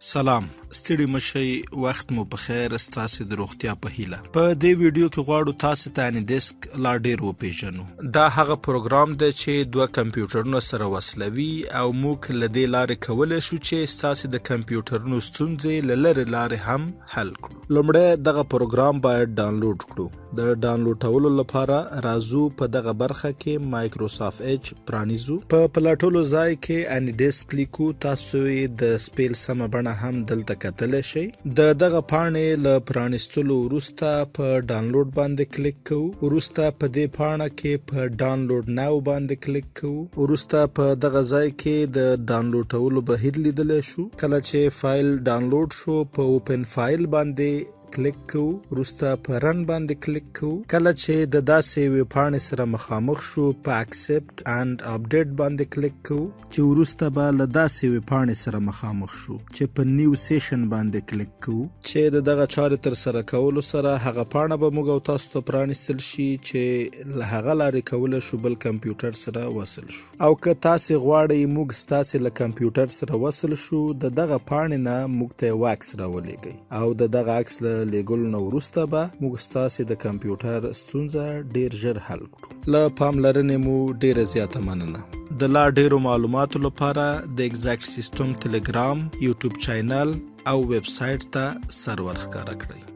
سلام، ستړي مشئ، وخت مو په خیر، ستاسې د روغتیا په هیله. په دې ویډیو کې غواړو تاسې ته دیسک لا ډیر وپیژنو. دا هغه پروګرام دی چې دوه کمپیوټرونه سره وصلوي او موږ له دې لارې کولی شو چې ستاسې د کمپیوټرونو ستونزې له لرې لارې هم حل کړو. لومړی دغه پروګرام باید ډاونلوډ کړو. د ډاونلوډولو لپاره راځو په دغه برخه کې مایکروسافټ ایج پرانیزو. په پلټولو ځای کې دیسک لیکو. تاسو یې د سپیل سمه بڼه هم دلته کتلی شئ. د دغه پاڼې له پرانیستلو وروسته په ډاونلوډ باندې کلیک کوو. وروسته په دې پاڼه کې په ډاونلوډ ناو باندې کلیک کوو. وروسته په دغه ځای کې د ډاونلوډولو بهیر لیدلی شو. کله چې فایل ډاونلوډ شو په اوپن فایل باندې کلیک کوو. وروسته په رن باندې کلیک کوو. کله چې د داسې یوې پاڼې سره مخامخ شو په اکسپټ اند اپډیټ باندې کلیک کوو چې وروسته به له داسې یوې پاڼې سره مخامخ شو چې په نیو سیشن باندې کلیک کوو چې د دغه چارې تر سره کولو سره هغه پاڼه به موږ او تاسو ته پرانیستل شي چې له هغه لارې کولی شو بل کمپیوټر سره وصل شو. او که تاسې غواړئ موږ ستاسې له کمپیوټر سره وصل شو، د دغه پاڼې نه موږ ته یو عکس راولېږئ او د دغه عکس له لیږلو نه وروسته به موږ ستاسې د کمپیوټر ستونزه ډیر ژر حل کړو. له پاملرنې مو ډیره زیاته مننه. د لا ډیرو معلوماتو لپاره د ایگزیکټ سیستم ټلګرام، یوټیوب چینل او ویب سایټ ته سرور ښکاره کړئ.